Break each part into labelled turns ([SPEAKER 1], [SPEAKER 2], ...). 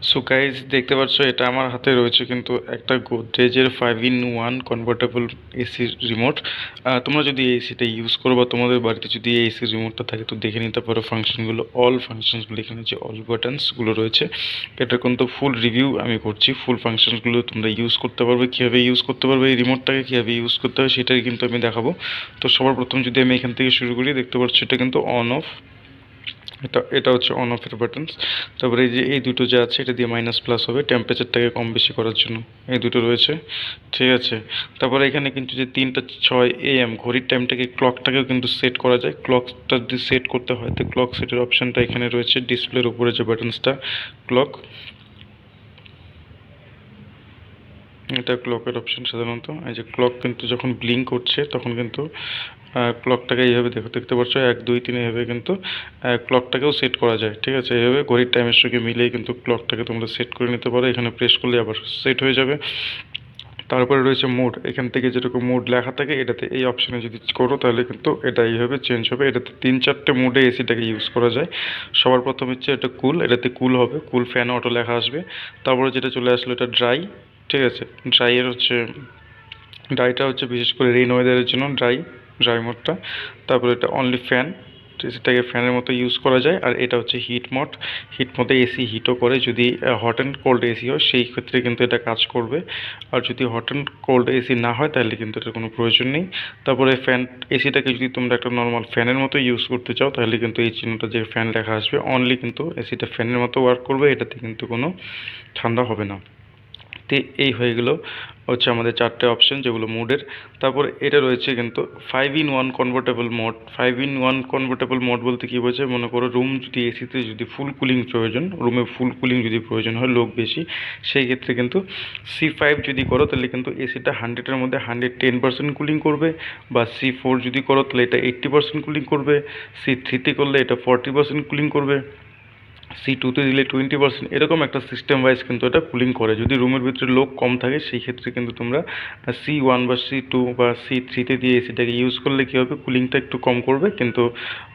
[SPEAKER 1] So guys দেখতে পাচ্ছ এটা আমার হাতে রয়েছে কিন্তু একটা গোদরেজের 5-in-1 কনভার্টেবল এসি রিমোট। তোমরা যদি এই এসিটা ইউজ করো বা তোমাদের বাড়িতে যদি এই এসি রিমোটটা থাকে তো দেখে নিতে পারো ফাংশনগুলো, অল ফাংশনসগুলো, এখানে যে অল বাটনসগুলো রয়েছে এটার কিন্তু ফুল রিভিউ আমি করছি। ফুল ফাংশনসগুলো তোমরা ইউজ করতে পারবে, কীভাবে ইউজ করতে পারবে এই রিমোটটাকে, কীভাবে ইউজ করতে হবে সেটাই কিন্তু আমি দেখাবো। তো সবার প্রথম যদি আমি এখান থেকে শুরু করি, দেখতে পাচ্ছ এটা কিন্তু অন অফ, এটা এটা হচ্ছে অন অফের বাটনস। তারপরে এই যে এই দুটো যে আছে এটা দিয়ে মাইনাস প্লাস হবে টেম্পারেচারটাকে কম বেশি করার জন্য, এই দুটো রয়েছে, ঠিক আছে। তারপরে এখানে কিন্তু যে 3:06 AM ঘড়ির টাইমটাকে, ক্লকটাকেও কিন্তু সেট করা যায়। ক্লকটা যদি সেট করতে হয় তো ক্লক সেটের অপশানটা এখানে রয়েছে ডিসপ্লের উপরে যে বাটনসটা, ক্লক, এটা ক্লকের অপশান সাধারণত। এই যে ক্লক কিন্তু যখন ব্লিঙ্ক করছে তখন কিন্তু ক্লকটাকে এইভাবে দেখতে পাচ্ছ 1 2 3 এইভাবে কিন্তু ক্লকটাকেও সেট করা যায়, ঠিক আছে। এইভাবে ঘড়ির টাইমের সঙ্গে মিলেই কিন্তু ক্লকটাকে তোমরা সেট করে নিতে পারো, এখানে প্রেস করলে আবার সেট হয়ে যাবে। তারপরে রয়েছে মোড, এখান থেকে যেরকম মোড লেখা থাকে এটাতে এই অপশানে যদি করো তাহলে কিন্তু এটা এইভাবে চেঞ্জ হবে। এটাতে 3-4টে মোডে এসিটাকে ইউজ করা যায়। সবার প্রথম হচ্ছে এটা কুল, এটাতে কুল হবে, কুল ফ্যান অটো লেখা আসবে। তারপরে যেটা চলে আসলো এটা ড্রাই, ঠিক আছে। ড্রাইয়ের হচ্ছে, ড্রাইটা হচ্ছে বিশেষ করে রেইন ওয়েদারের জন্য ড্রাই, ড্রাই মোডটা। তারপরে এটা অনলি ফ্যান, সেটাকে ফ্যানের মতো ইউজ করা যায়। আর এটা হচ্ছে হিট মোড, হিট মোডে এসি হিটও করে, যদি হট অ্যান্ড কোল্ড এসি হয় সেই ক্ষেত্রে কিন্তু এটা কাজ করবে। আর যদি হট অ্যান্ড কোল্ড এসি না হয় তাহলে কিন্তু এটার কোনো প্রয়োজন নেই। তারপরে ফ্যান, এসিটাকে যদি তোমরা একটা নর্মাল ফ্যানের মতো ইউজ করতে চাও তাহলে কিন্তু এই চিহ্নটা যে ফ্যান লেখা আসবে, অনলি কিন্তু এসিটা ফ্যানের মতো ওয়ার্ক করবে, এটাতে কিন্তু কোনো ঠান্ডা হবে না। তো এই হয়ে গেল হচ্ছে আমাদের 4টে অপশান যেগুলো মোডের। তারপর এটা রয়েছে কিন্তু 5-in-1 convertible mode. 5-in-1 convertible mode বলতে কী বোঝায়, মনে করো রুম যদি এসিতে যদি ফুল কুলিং প্রয়োজন, রুমে ফুল কুলিং যদি প্রয়োজন হয়, লোক বেশি, সেই ক্ষেত্রে কিন্তু C5 যদি করো তাহলে কিন্তু এসিটা 100-এর মধ্যে 110% কুলিং করবে। বা C4 যদি করো তাহলে এটা 80% কুলিং করবে। C3তে করলে এটা 40% কুলিং করবে। C2তে দিলে 20%, এরকম একটা সিস্টেম ওয়াইজ কিন্তু এটা কুলিং করে। যদি রুমের ভিতরে লোক কম থাকে সেই ক্ষেত্রে কিন্তু তোমরা C1 বা C2 বা C3তে দিয়ে এসিটাকে ইউজ করলে কী হবে, কুলিংটা একটু কম করবে। কিন্তু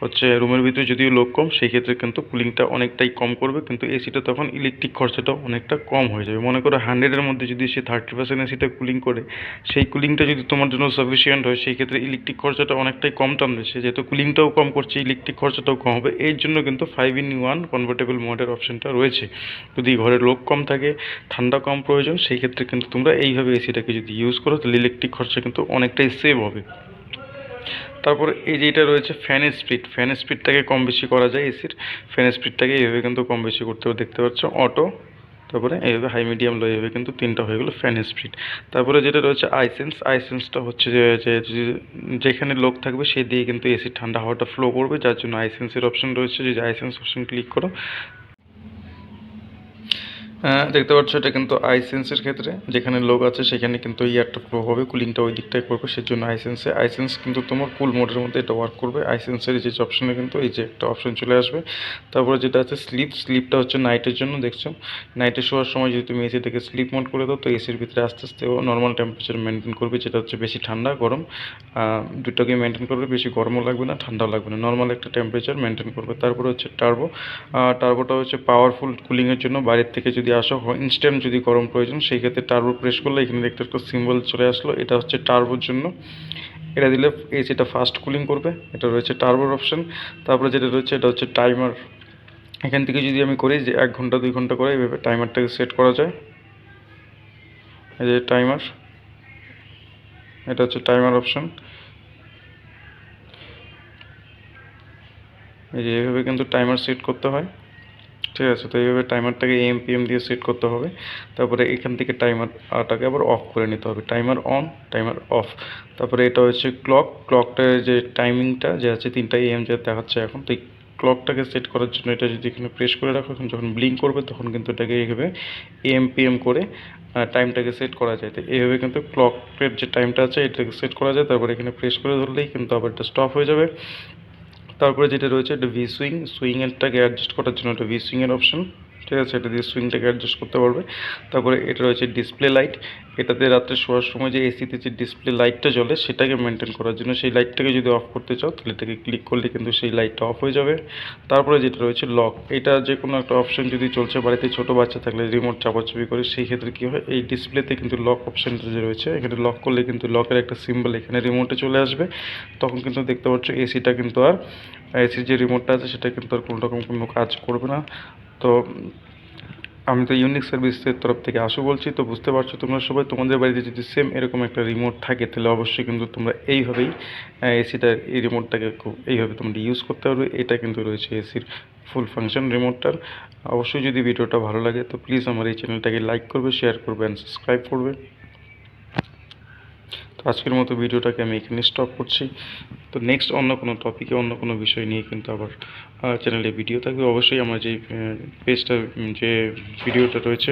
[SPEAKER 1] হচ্ছে রুমের ভিতরে যদিও লোক কম সেই ক্ষেত্রে কিন্তু কুলিংটা অনেকটাই কম করবে, কিন্তু এসিটা তখন ইলেকট্রিক খরচাটাও অনেকটা কম হয়ে যাবে। মনে করো 100-এর মধ্যে যদি সে 30% এসিটা কুলিং করে, সেই কুলিংটা যদি তোমার জন্য সাফিসিয়েন্ট হয় সেই ক্ষেত্রে ইলেকট্রিক খরচাটা অনেকটাই কম টানবে। সে যেহেতু কুলিংটাও কম করছে ইলেকট্রিক খরচাটাও কম হবে, এর জন্য কিন্তু 5-in-1 কনভার্টেবল মোডের অপশানটা রয়েছে। যদি ঘরে লোক কম থাকে, ঠান্ডা কম প্রয়োজন, সেই ক্ষেত্রে কিন্তু তোমরা এইভাবে এসিটাকে যদি ইউজ করো তাহলে ইলেকট্রিক খরচা কিন্তু অনেকটাই সেভ হবে। তারপর এই যে এটা রয়েছে ফ্যানের স্পিড, ফ্যানের স্পিডটাকে কম বেশি করা যায় এসির, ফ্যানের স্পিডটাকে এইভাবে কিন্তু কম বেশি করতে হবে, দেখতে পাচ্ছ অটো, তারপরে এইভাবে হাই মিডিয়াম লো, এইভাবে কিন্তু 3টা হয়ে গেলো ফ্যানের স্পিড। তারপরে যেটা রয়েছে আইসেন্স, আইসেন্সটা হচ্ছে যেখানে লোক থাকবে সেই দিয়ে কিন্তু এসির ঠান্ডা হাওয়াটা ফ্লো করবে, যার জন্য আইসেন্সের অপশন রয়েছে। যদি আইসেন্স অপশন ক্লিক করো, দেখতে পাচ্ছ এটা কিন্তু আইসেন্সের ক্ষেত্রে যেখানে লোক আছে সেখানে কিন্তু এয়ারটা ফ্লো হবে, কুলিংটা ওই দিকটাই করবে, সেজন্য আইসেন্স কিন্তু তোমার কুল মোডের মধ্যে এটা ওয়ার্ক করবে। আইসেন্সের যে অপশনে কিন্তু এই যে একটা অপশন চলে আসবে। তারপরে যেটা আছে স্লিপ, স্লিপটা হচ্ছে নাইটের জন্য। দেখছো নাইটে শোয়ার সময় যদি তুমি এসিটাকে স্লিপ মোড করে দাও তো এসির ভিতরে আস্তে আস্তে নর্মাল টেম্পারেচার মেনটেন করবে, যেটা হচ্ছে বেশি ঠান্ডা গরম দুটোকে মেনটেন করবে, বেশি গরমও লাগবে না ঠান্ডাও লাগবে না, নর্মাল একটা টেম্পারেচার মেনটেন করবে। তারপরে হচ্ছে টার্বো, টার্বোটা হচ্ছে পাওয়ারফুল কুলিংয়ের জন্য, বাইরের থেকে যদি আসো ইনস্ট্যান্ট যদি গরম প্রয়োজন সেই ক্ষেত্রে টার্বো প্রেস করলে এখানে দেখতে একটা সিম্বল চলে আসলো, এটা হচ্ছে টার্বোর জন্য। এটা দিলে এসিটা ফাস্ট কুলিং করবে, এটা রয়েছে টার্বোর অপশন। তারপরে যেটা রয়েছে এটা হচ্ছে টাইমার, এখান থেকে যদি আমি করি যে 1 ঘন্টা 2 ঘন্টা করে এইভাবে টাইমারটাকে সেট করা যায়। এই যে টাইমার, এটা হচ্ছে টাইমার অপশন। এই যে এইভাবে কিন্তু টাইমার সেট করতে হয়, ঠিক আছে। তো এইভাবে টাইমারটাকে AM PM দিয়ে সেট করতে হবে। তারপরে এখান থেকে টাইমারটাকে আবার অফ করে নিতে হবে, টাইমার অন, টাইমার অফ। তারপরে এটা হচ্ছে ক্লক, ক্লকটার যে টাইমিংটা যে আছে 3টা AM যে দেখাচ্ছে এখন, তো এই ক্লকটাকে সেট করার জন্য এটা যদি এখানে প্রেস করে রাখো, এখন যখন ব্লিঙ্ক করবে তখন কিন্তু এটাকে এইভাবে AM PM করে টাইমটাকে সেট করা যায়। তো এইভাবে কিন্তু ক্লকের যে টাইমটা আছে এটাকে সেট করা যায়। তারপরে এখানে প্রেস করে ধরলেই কিন্তু আবার এটা স্টপ হয়ে যাবে। তারপরে যেটা রয়েছে এটা ভি সুইং, সুইংয়েরটাকে অ্যাডজাস্ট করার জন্য একটা ভি সুইংয়ের অপশন, ঠিক আছে, এটা দিয়ে সুইংটাকে অ্যাডজাস্ট করতে পারবে। তারপরে এটা রয়েছে ডিসপ্লে লাইট, এটাতে রাত্রে শোয়ার সময় যে এসিতে যে ডিসপ্লে লাইটটা জ্বলে সেটাকে মেনটেন করার জন্য, সেই লাইটটাকে যদি অফ করতে চাও তাহলে এটাকে ক্লিক করলে কিন্তু সেই লাইটটা অফ হয়ে যাবে। তারপরে যেটা রয়েছে লক, এটা যে কোনো একটা অপশন যদি চলছে বাড়িতে, ছোটো বাচ্চা থাকলে রিমোট চাপাচাপি করে, সেই ক্ষেত্রে কী হয়, এই ডিসপ্লেতে কিন্তু লক অপশানটা যে রয়েছে এখানে লক করলে কিন্তু লকের একটা সিম্বল এখানে রিমোটে চলে আসবে। তখন কিন্তু দেখতে পাচ্ছ এসিটা কিন্তু আর, এসির যে রিমোটটা আছে সেটা কিন্তু আর কোনো রকম কোনো কাজ করবে না। তো আমি তো ইউনিক সার্ভিসের তরফ থেকে আসু বলছি। তো বুঝতে পারছো তোমরা সবাই, তোমাদের বাড়িতে যদি সেম এরকম একটা রিমোট থাকে তাহলে অবশ্যই কিন্তু তোমরা এইভাবেই এসিটার এই রিমোটটাকে খুব এইভাবে তোমরা ইউজ করতে পারবে। এটা কিন্তু রয়েছে এসির ফুল ফাংশন রিমোটটার। অবশ্যই যদি ভিডিওটা ভালো লাগে তো প্লিজ আমার এই চ্যানেলটাকে লাইক করবে, শেয়ার করবে অ্যান্ড সাবস্ক্রাইব করবে। তো আজকের মতো ভিডিওটাকে আমি এখানে স্টপ করছি। তো নেক্সট অন্য কোনো টপিকে, অন্য কোনো বিষয় নিয়ে কিন্তু আবার চ্যানেলে ভিডিও থাকবে। অবশ্যই আমার যে পেজটা, যে ভিডিওটা রয়েছে